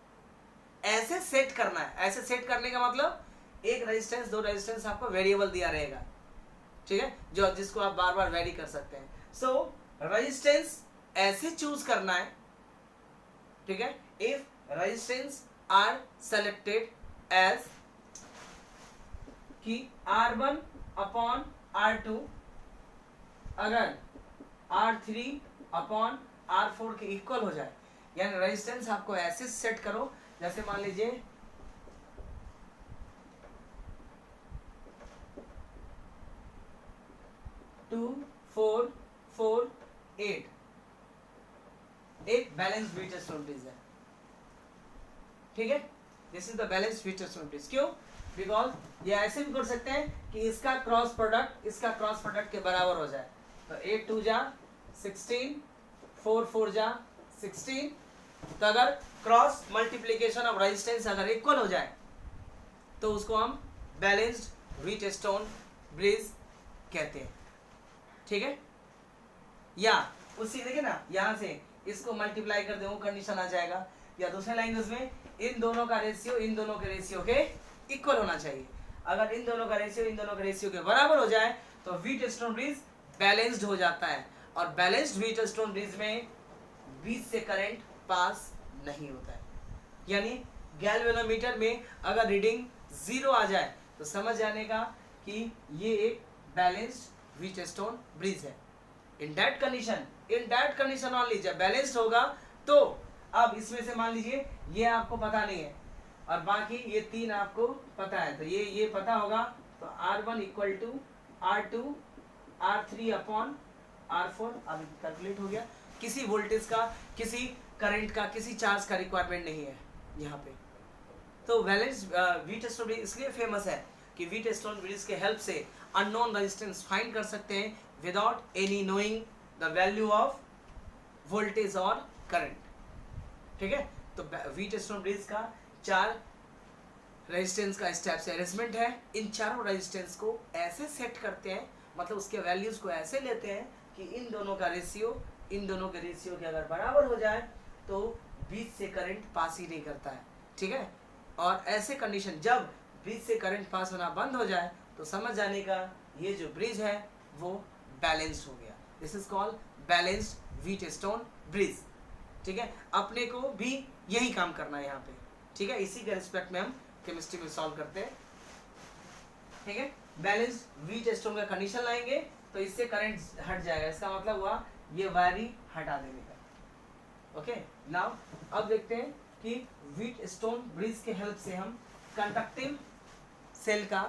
ऐसे सेट करना है। ऐसे सेट करने का मतलब एक रेजिस्टेंस, 2 रेजिस्टेंस आपको वेरिएबल दिया रहेगा। ठीक है, जो जिसको आप बार बार वेरी कर सकते हैं। सो रेजिस्टेंस ऐसे चूज करना है। ठीक है, if resistance are selected as कि R1 अपॉन R2 अगर R3 अपॉन R4 के इक्वल हो जाए, यानी रेजिस्टेंस आपको ऐसे सेट करो, जैसे मान लीजिए 2 4 4 8 एक बैलेंस व्हीटस्टोन ब्रिज है। ठीक है, this is the balance Wheatstone bridge. क्यों? बिकॉज ये ऐसे भी कर सकते हैं कि इसका क्रॉस प्रोडक्ट इसका क्रॉस प्रोडक्ट के बराबर हो जाए। तो 8 2 जा 16, 4 4 जा 16। तो अगर क्रॉस मल्टीप्लीकेशन ऑफ रेजिस्टेंस अगर इक्वल हो जाए तो उसको हम बैलेंस्ड व्हीटस्टोन ब्रिज कहते हैं। ठीक है, या उसी देखिए ना, यहां से इसको मल्टीप्लाई कर दे, वो कंडीशन आ जाएगा। या दूसरे लैंग्वेज में इन दोनों का रेशियो इन दोनों के रेशियो के इक्वल होना चाहिए। अगर इन दोनों का रेशियो इन दोनों के रेशियो के बराबर हो जाए तो व्हीटस्टोन ब्रिज बैलेंस्ड हो जाता है। और बैलेंस्ड व्हीटस्टोन ब्रिज में बीच से करंट पास नहीं होता है। यानी गैल्वेनोमीटर में अगर रीडिंग 0 आ जाए तो समझ जाने का कि ये एक बैलेंस्ड व्हीटस्टोन ब्रिज है। इन दैट कंडीशन ऑनली, जब बैलेंस्ड होगा तो अब इसमें से मान लीजिए ये आपको पता नहीं है और बाकी ये 3 आपको पता है, तो ये पता होगा। तो R1 equal to R2 R3 upon R4 अब कैलकुलेट हो गया। किसी वोल्टेज का, किसी करंट का, किसी चार्ज का रिक्वायरमेंट नहीं है यहाँ पे। तो बैलेंस्ड व्हीटस्टोन ब्रिज इसलिए फेमस है कि व्हीटस्टोन ब्रिज के हेल्प से अननोन रेजिस्टेंस फाइंड कर सकते हैं without any knowing the value of voltage और करंट। ठीक है, तो व्हीटस्टोन ब्रिज का 4 रेजिस्टेंस का स्टेप से अरेंजमेंट है। इन चारों रेजिस्टेंस को ऐसे सेट करते हैं, मतलब उसके वैल्यूज को ऐसे लेते हैं कि इन दोनों का रेशियो इन दोनों के रेशियो के अगर बराबर हो जाए तो बीच से करंट पास ही नहीं करता है। ठीक है, और ऐसे कंडीशन जब बीच से करंट पास होना बंद हो जाए तो समझ जाने का ये जो ब्रिज है वो बैलेंस्ड हो गया। This is called balanced Wheatstone bridge. ठीक है, अपने को भी यही काम करना है यहाँ पे। ठीक है, इसी के रिस्पेक्ट में हम केमिस्ट्री में सॉल्व करते हैं। ठीक है, बैलेंस्ड व्हीटस्टोन का कंडीशन लाएंगे तो इससे करंट हट जाएगा, इसका मतलब हुआ ये वायरी हटा देने का। ओके, नाउ अब देखते हैं कि व्हीटस्टोन ब्रिज के हेल्प से हम कंडक्टिंग सेल का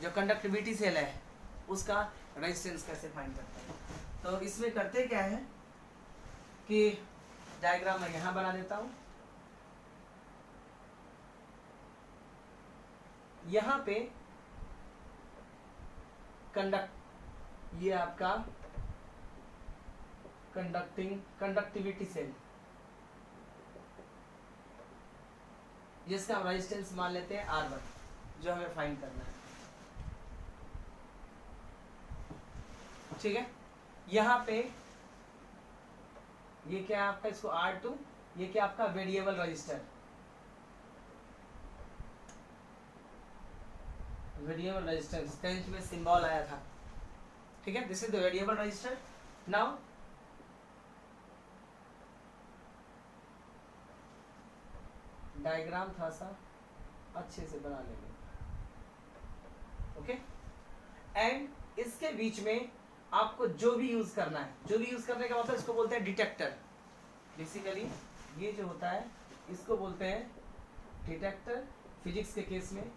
जो कंडक्टिविटी सेल है उसका रेजिस्टेंस कैसे फाइंड करते हैं। तो इसमें करते क्या है कि डायग्राम मैं यहाँ बना देता हूँ। यहाँ पे ये आपका कंडक्टिविटी सेल, जिसका हम रेजिस्टेंस मान लेते हैं R1, जो हमें फाइंड करना है। ठीक है, यहाँ पे ये क्या है आपका, इसको R2, ये क्या आपका variable resistor, variable resistance 10th में सिंबल आया था। ठीक है, this is the variable resistor. Now diagram थोड़ा सा अच्छे से बना लेंगे। ओके, एंड इसके बीच में आपको जो भी यूज करना है, जो भी यूज करने का मतलब इसको बोलते हैं डिटेक्टर। बेसिकली ये जो होता है इसको बोलते हैं डिटेक्टर। फिजिक्स के केस में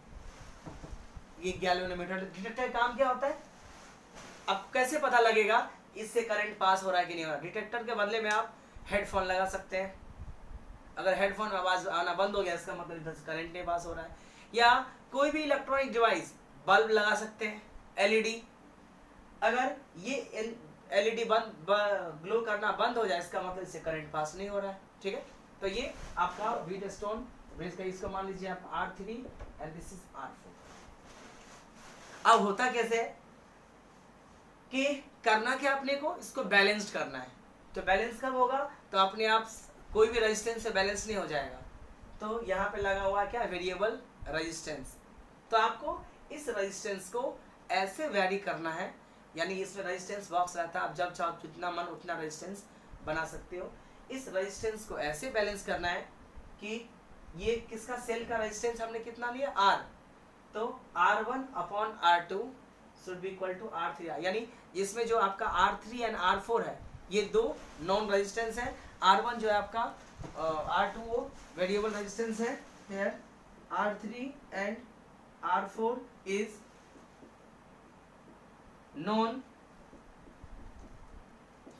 ये गैल्वेनोमीटर। डिटेक्टर का काम क्या होता है, आपको कैसे पता लगेगा इससे करंट पास हो रहा है कि नहीं हो रहा। डिटेक्टर के बदले में आप हेडफोन लगा सकते हैं। अगर हेडफोन में आवाज आना बंद हो गया इसका मतलब इधर से करंट नहीं पास हो रहा है। या कोई भी इलेक्ट्रॉनिक डिवाइस, बल्ब लगा सकते हैं, एलईडी, अगर ये एलईडी ग्लो करना बंद हो जाए इसका मतलब इससे करंट पास नहीं हो रहा है। ठीक है, तो ये आपका व्हीटस्टोन ब्रिज का, इसको मान लीजिए आप R3 and this is R4। अब होता कैसे है कि करना क्या अपने को, इसको बैलेंस्ड करना है। तो बैलेंस कब होगा, तो अपने आप कोई भी रेजिस्टेंस से बैलेंस नहीं हो जाएगा। तो यहाँ पे लगा हुआ क्या, वेरिएबल रेजिस्टेंस। तो आपको इस रेजिस्टेंस को ऐसे वैरी करना है, यानी इसमें रेजिस्टेंस बॉक्स रहता है, आप जब चाहो जितना मन उतना रेजिस्टेंस बना सकते हो। इस रेजिस्टेंस को ऐसे बैलेंस करना है कि ये किसका, सेल का रेजिस्टेंस हमने कितना लिया, R, तो R1 upon R2 should be equal to R3, यानी इसमें जो आपका R3 एंड R4 है ये दो नॉन रेजिस्टेंस है। R1 जो है आपका R2 वो वेरिएबल रेजिस्टेंस है, here R3 and R4 is non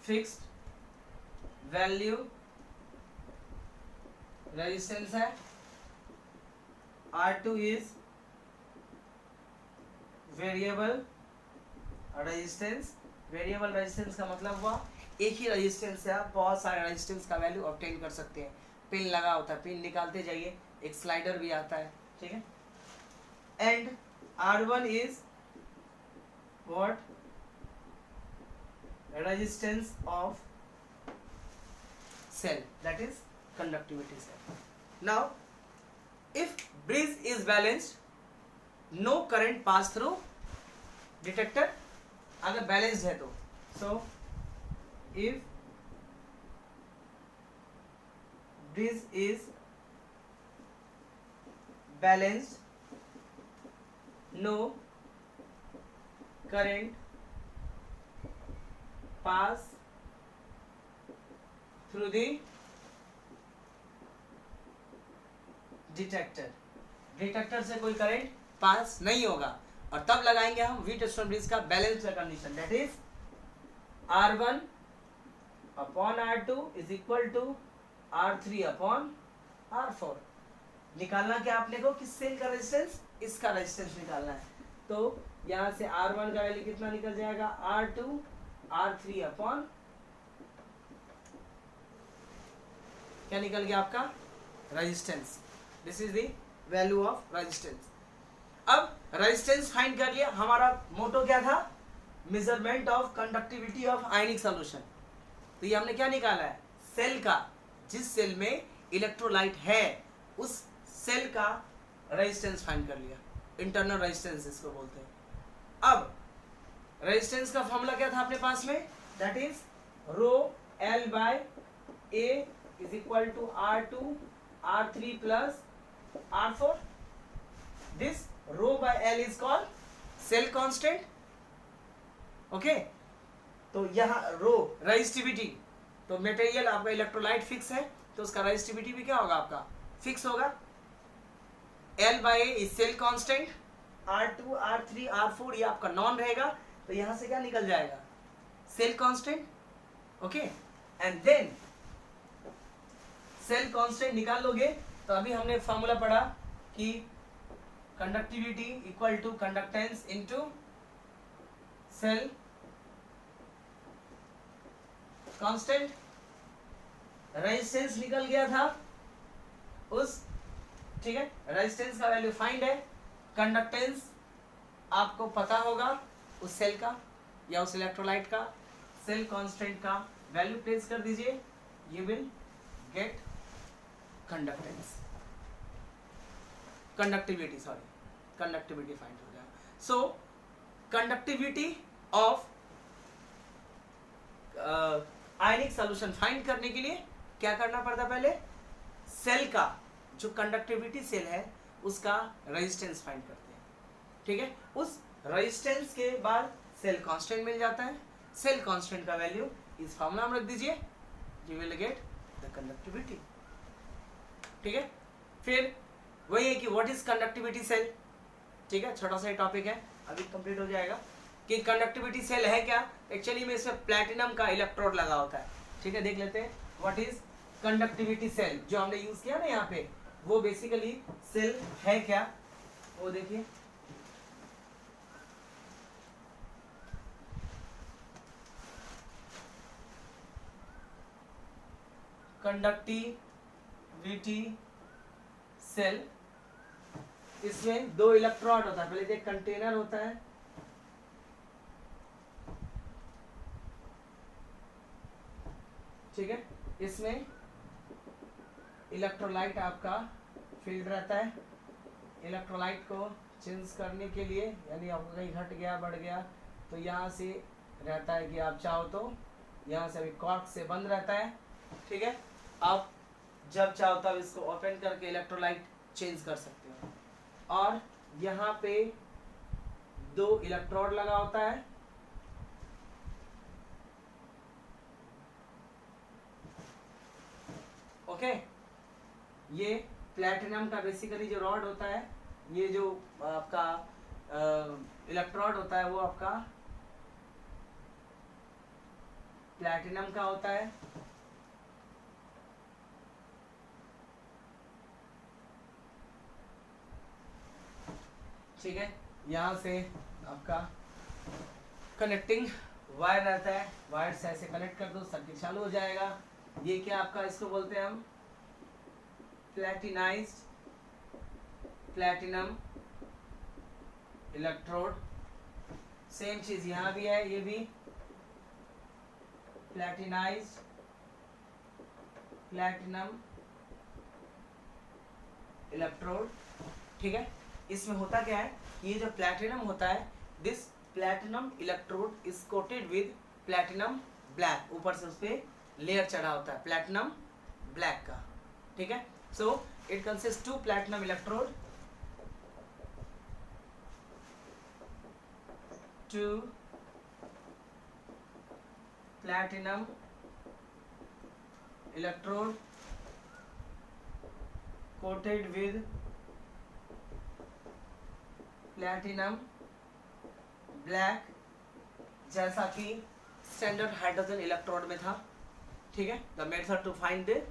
fixed value resistance है। R2 is variable resistance. Variable resistance का मतलब हुआ एक ही रेजिस्टेंस से आप बहुत सारे रेजिस्टेंस का वैल्यू ऑब्टेन कर सकते हैं। पिन लगा होता है, पिन निकालते जाइए, एक स्लाइडर भी आता है। ठीक है, and R1 is what, resistance of cell, that is conductivity cell. Now if bridge is balanced, no current pass through detector, अगर बैलेंस्ड है तो। So if this is balanced, no current pass through the detector। Detector से कोई current pass नहीं होगा, और तब लगाएंगे हम व्हीटस्टोन ब्रिज का balance condition, that is R1 upon R2 is equal to R3 upon R4। निकालना क्या आपने को, किस सेल का रेजिस्टेंस, इसका रेजिस्टेंस निकालना है। तो यहां से R1 का वैल्यू कितना निकल जाएगा, R2 R3 अपॉन क्या निकल गया आपका, resistance. This is the value of resistance. अब रेजिस्टेंस फाइंड कर लिया, हमारा मोटो क्या था, measurement of conductivity of ionic solution. तो ये हमने क्या निकाला है, सेल का, जिस सेल में इलेक्ट्रोलाइट है उस सेल का रेजिस्टेंस फाइंड कर लिया, इंटरनल रेजिस्टेंस इसको बोलते हैं। अब रेजिस्टेंस का फॉर्मूला क्या था अपने पास में, that is rho L by A is equal to R2 R3 plus R4। This rho by L is called cell constant. Okay, तो यहाँ रो रेजिस्टिविटी, तो मटेरियल आपका इलेक्ट्रोलाइट फिक्स है तो उसका रेजिस्टिविटी भी क्या होगा आपका, फिक्स होगा। L by A is cell constant, R2 R3 R4 ये आपका नॉन रहेगा, तो यहाँ से क्या निकल जाएगा, cell constant. Okay, and then cell constant निकाल लोगे तो अभी हमने फॉर्मूला पढ़ा कि conductivity equal to conductance into cell constant. Resistance निकल गया था उस, ठीक है, रेजिस्टेंस का वैल्यू फाइंड है. कंडक्टेंस आपको पता होगा उस सेल का या उस इलेक्ट्रोलाइट का. सेल कांस्टेंट का वैल्यू प्लेस कर दीजिए, you will get conductance, conductivity conductivity find हो जाएगा. So conductivity of ionic solution find करने के लिए क्या करना पड़ता, पहले सेल का जो कंडक्टिविटी सेल है उसका रेजिस्टेंस फाइंड करते हैं. ठीक है, उस रेजिस्टेंस के बाद सेल कांस्टेंट मिल जाता है. सेल कांस्टेंट का वैल्यू इस फार्मूला में रख दीजिए, you will get the conductivity. ठीक है, फिर वही है कि व्हाट इज कंडक्टिविटी सेल. ठीक है, छोटा सा टॉपिक है, अभी कंप्लीट हो जाएगा कि कंडक्टिविटी सेल है क्या. एक्चुअली में इसमें प्लैटिनम का इलेक्ट्रोड लगा होता है. ठीक है, देख लेते हैं व्हाट इज कंडक्टिविटी सेल. जो हमने यूज किया ना यहाँ पे, वो बेसिकली सेल है क्या, वो देखिए. कंडक्टिविटी सेल, इसमें दो इलेक्ट्रोड होता है. पहले एक कंटेनर होता है, ठीक है, इसमें इलेक्ट्रोलाइट आपका फील्ड रहता है. इलेक्ट्रोलाइट को चेंज करने के लिए, यानी आपको कहीं घट गया बढ़ गया तो यहाँ से रहता है कि आप चाहो तो यहाँ से अभी कॉर्क से बंद रहता है. ठीक है, आप जब चाहो तब इसको ओपन करके इलेक्ट्रोलाइट चेंज कर सकते हो. और यहाँ पे दो इलेक्ट्रोड लगा होता है. ओके, ये प्लैटिनम का बेसिकली जो रॉड होता है, ये जो आपका इलेक्ट्रोड होता है वो आपका प्लैटिनम का होता है. ठीक है, यहाँ से आपका कनेक्टिंग वायर रहता है, वायर से ऐसे कनेक्ट कर दो, सर्किट चालू हो जाएगा. ये क्या आपका, इसको बोलते हैं हम प्लैटिनाइज्ड प्लैटिनम इलेक्ट्रोड. सेम चीज यहाँ भी है, ये भी प्लैटिनाइज्ड प्लैटिनम इलेक्ट्रोड. ठीक है, इसमें होता क्या है, ये जो प्लैटिनम होता है, this platinum electrode is coated with platinum black. ऊपर से उस पर लेयर चढ़ा होता है प्लैटिनम ब्लैक का. ठीक है, so it consist two platinum electrode, two platinum electrode coated with platinum black, जैसा कि स्टैंडर्ड हाइड्रोजन इलेक्ट्रोड में था. ठीक है, the method to find the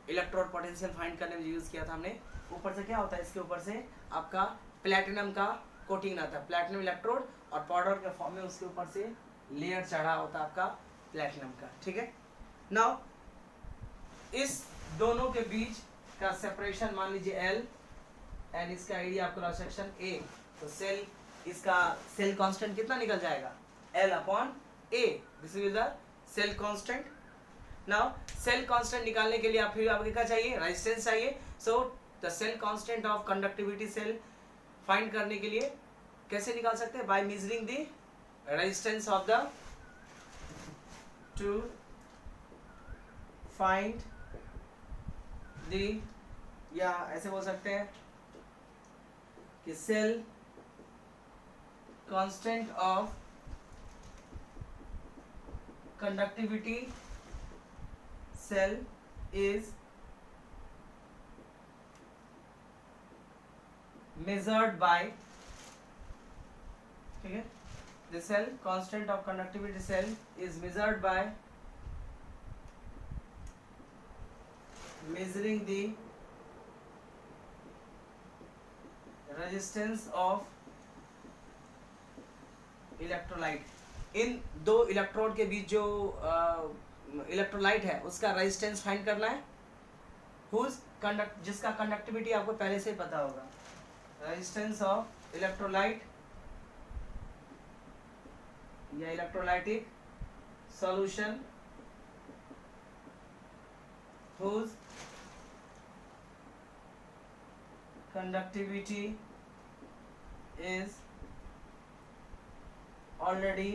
electrode potential find करने में यूज किया था हमने. ऊपर से क्या होता है, इसके ऊपर से आपका प्लैटिनम का कोटिंग रहता है, प्लैटिनम इलेक्ट्रोड, और पाउडर के फॉर्म में उसके ऊपर से लेयर चढ़ा होता है आपका प्लैटिनम का. ठीक है, नाउ इस दोनों के बीच का सेपरेशन मान लीजिए L, एंड इसका एरिया आपको क्रॉस सेक्शन A. तो सेल, इसका सेल कांस्टेंट कितना निकल जाएगा, L upon A. This is the cell constant. Now cell constant निकालने के लिए आप फिर आपको क्या चाहिए, रेजिस्टेंस चाहिए. So the cell constant of conductivity cell find करने के लिए कैसे निकाल सकते हैं, by measuring the resistance of the, to find the, या ऐसे बोल सकते हैं कि cell constant of conductivity cell is measured by ठीक है. The cell constant of conductivity cell is measured by measuring the resistance of electrolyte. इन दो इलेक्ट्रोड के बीच जो इलेक्ट्रोलाइट है उसका रेजिस्टेंस फाइंड करना है. जिसका कंडक्टिविटी आपको पहले से ही पता होगा. रेजिस्टेंस ऑफ इलेक्ट्रोलाइट या electrolytic solution whose conductivity is already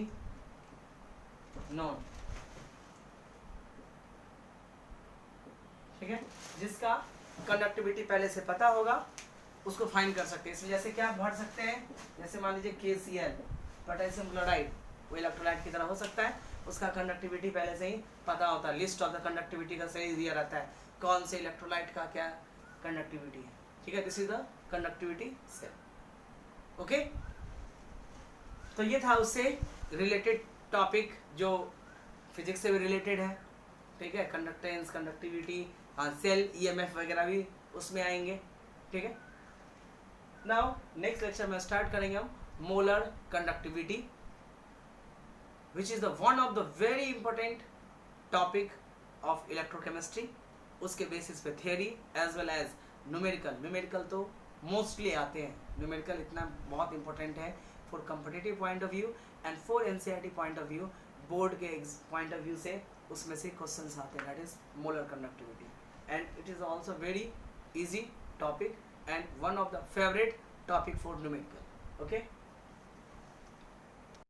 known. ठीक है. जिसका कंडक्टिविटी पहले से पता होगा उसको फाइंड कर सकते हैं. इसमें जैसे क्या भर सकते हैं, जैसे मान लीजिए KCl पोटेशियम क्लोराइड, वो इलेक्ट्रोलाइट की तरह हो सकता है. उसका कंडक्टिविटी पहले से ही पता होता है. लिस्ट ऑफ द कंडक्टिविटी का सही दिया रहता है कौन से इलेक्ट्रोलाइट का क्या कंडक्टिविटी है. ठीक है. This is the conductivity cell. Okay. तो ये था उससे रिलेटेड टॉपिक जो फिजिक्स से भी रिलेटेड है. ठीक है. कंडक्टेंस, कंडक्टिविटी, हाँ सेल, EMF वगैरह भी उसमें आएंगे. ठीक है. नाउ नेक्स्ट लेक्चर में स्टार्ट करेंगे हम molar conductivity, which is the one of the very important topic of electrochemistry. उसके बेसिस पे theory as well as numerical तो मोस्टली आते हैं. न्यूमेरिकल इतना बहुत इंपॉर्टेंट है for competitive point of view and for NCERT point of view. Board के point of view से उसमें से क्वेश्चंस आते हैं. That is molar conductivity and it is also very easy topic and one of the favorite topic for numerical. Okay.